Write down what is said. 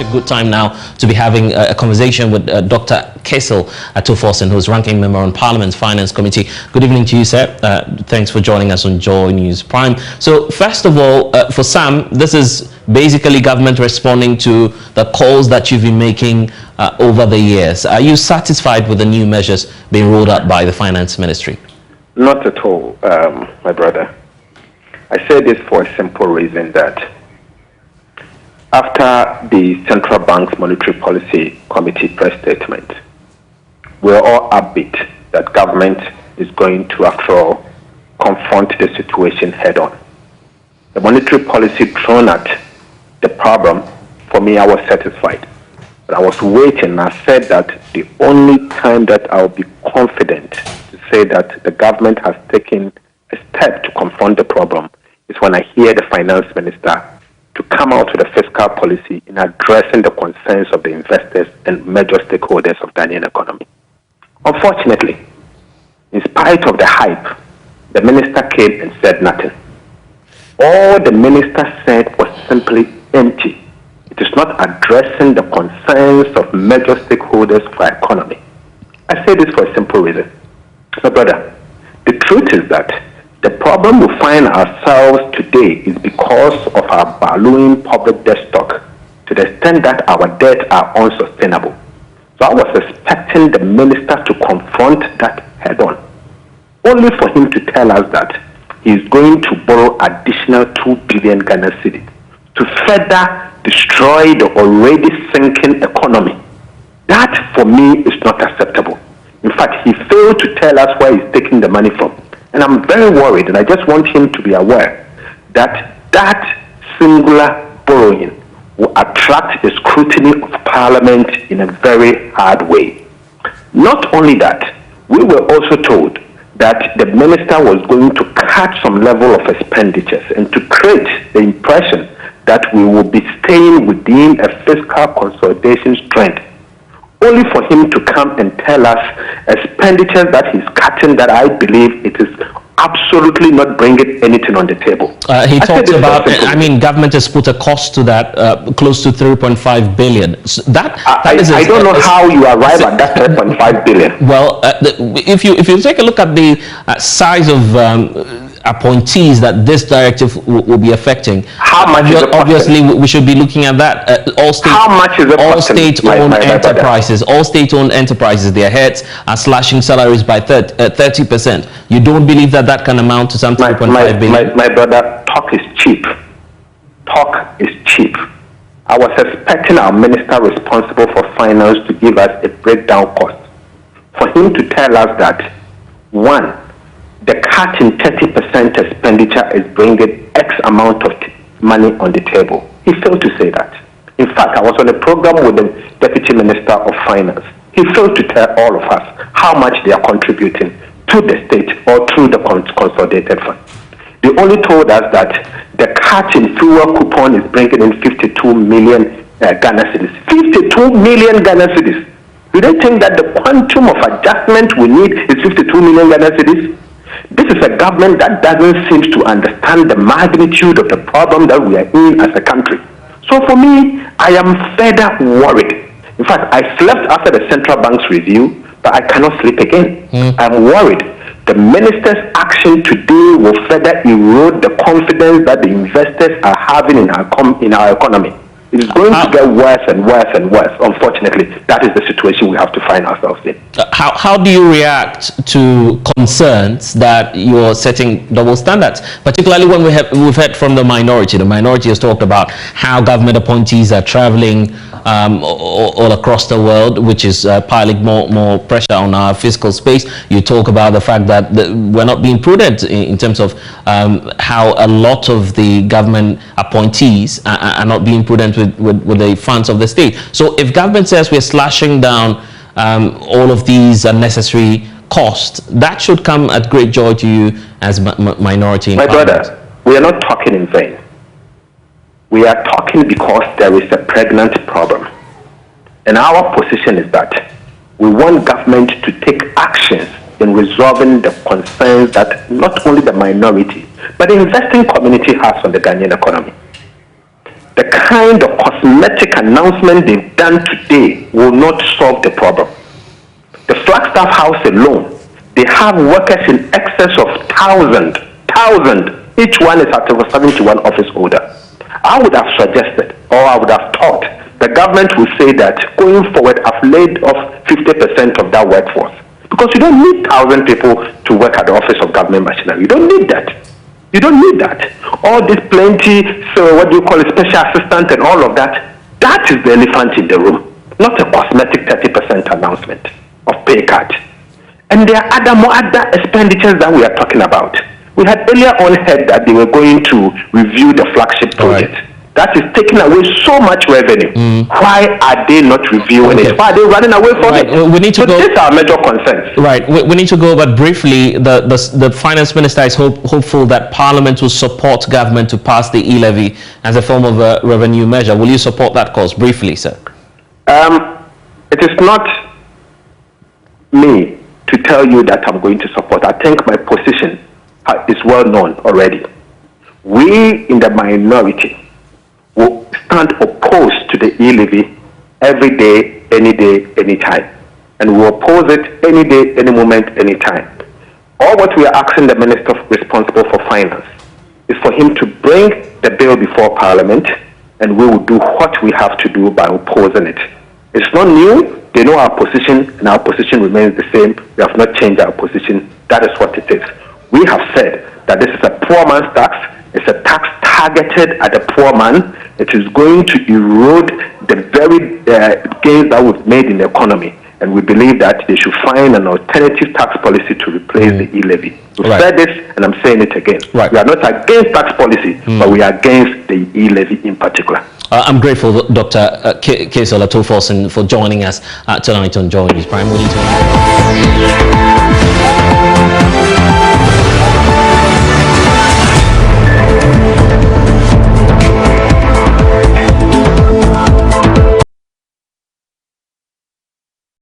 a good time now to be having a conversation with Dr. Kessel at Forson, who's ranking member on Parliament's Finance Committee. Good evening to you, sir. Thanks for joining us on Joy News Prime. So, first of all, for Sam, this is basically government responding to the calls that you've been making over the years. Are you satisfied with the new measures being rolled out by the Finance Ministry? Not at all, my brother. I say this for a simple reason that after the Central Bank's Monetary Policy Committee press statement, we're all upbeat that government is going to, after all, confront the situation head-on. The monetary policy thrown at the problem, for me, I was satisfied. But I was waiting, and I said that the only time that I'll be confident to say that the government has taken a step to confront the problem is when I hear the finance minister to come out with a fiscal policy in addressing the concerns of the investors and major stakeholders of the Ghanaian economy. Unfortunately, in spite of the hype, the minister came and said nothing. All the minister said was simply empty. It is not addressing the concerns of major stakeholders for our economy. I say this for a simple reason. My brother, the truth is that the problem we find ourselves today is because of our ballooning public debt stock to the extent that our debts are unsustainable. So I was expecting the minister to confront that head-on, only for him to tell us that he is going to borrow additional 2 billion Ghana cedis to further destroy the already sinking economy. That, for me, is not acceptable. In fact, he failed to tell us where he's taking the money from. And I'm very worried, and I just want him to be aware that that singular borrowing will attract the scrutiny of Parliament in a very hard way. Not only that, we were also told that the minister was going to cut some level of expenditures and to create the impression that we will be staying within a fiscal consolidation trend, only for him to come and tell us expenditures that he's cutting that I believe it is absolutely not bringing anything on the table. He talks about, I mean, government has put a cost to that close to 3.5 billion. So I don't know how you arrive at that 3.5 billion. Well, if you take a look at the size of appointees that this directive will be affecting, how much is it obviously we should be looking at that. How much is it all state-owned enterprises, all state-owned enterprises, their heads are slashing salaries by 30%. You don't believe that that can amount to some 3.5 billion? My brother, talk is cheap. Talk is cheap. I was expecting our minister responsible for finance to give us a breakdown cost, for him to tell us that, one, the cut in 30% expenditure is bringing X amount of money on the table. He failed to say that. In fact, I was on a program with the Deputy Minister of Finance. He failed to tell all of us how much they are contributing to the state or through the consolidated fund. They only told us that the cut in fuel coupon is bringing in 52 million Ghana cedis. 52 million Ghana cedis. Do they think that the quantum of adjustment we need is 52 million Ghana cedis? This is a government that doesn't seem to understand the magnitude of the problem that we are in as a country. So for me, I am further worried. In fact, I slept after the Central Bank's review, but I cannot sleep again. I'm worried. The minister's action today will further erode the confidence that the investors are having in our economy. It is going to get worse and worse and worse. Unfortunately, that is the situation we have to find ourselves in. How do you react to concerns that you're setting double standards, particularly when we've heard from the minority? The minority has talked about how government appointees are traveling all across the world, which is piling more pressure on our fiscal space. You talk about the fact that we're not being prudent in terms of how a lot of the government appointees are not being prudent with the funds of the state. So if government says we're slashing down all of these unnecessary costs, that should come at great joy to you as minority in Parliament. My brother, we are not talking in vain. We are talking because there is a pregnant problem. And our position is that we want government to take actions in resolving the concerns that not only the minority, but the investing community has on the Ghanaian economy. the kind of cosmetic announcement they've done today will not solve the problem. The Flagstaff House alone, they have workers in excess of 1,000. Each one is at over 71 office holder. I would have suggested, or I would have thought, the government will say that going forward, I've laid off 50% of that workforce. Because you don't need 1,000 people to work at the office of government machinery. You don't need that. You don't need that. All this plenty, so what do you call it, special assistant and all of that, that is the elephant in the room, not a cosmetic 30% announcement of pay cut. And there are other expenditures that we are talking about. We had earlier on heard that they were going to review the flagship project. Right. That is taking away so much revenue. Why are they not reviewing it? Why are they running away from it? We need to go. These are major concerns. Right. We need to go, but briefly, the finance minister is hopeful that Parliament will support government to pass the e-levy as a form of a revenue measure. Will you support that cause? Briefly, sir. It is not me to tell you that I'm going to support. I think my position is well known already. We in the minority will stand opposed to the e-levy every day, any time. And we will oppose it any day, any moment, any time. All what we are asking the minister responsible for finance is for him to bring the bill before Parliament, and we will do what we have to do by opposing it. It's not new. They know our position, and our position remains the same. We have not changed our position. That is what it is. We have said that this is a poor man's tax. It's a tax targeted at the poor man. It is going to erode the very gains that we've made in the economy. And we believe that they should find an alternative tax policy to replace the e-levy. We've said this, and I'm saying it again. We are not against tax policy, but we are against the e-levy in particular. I'm grateful, Dr. Forson, for joining us tonight on Joy News Prime.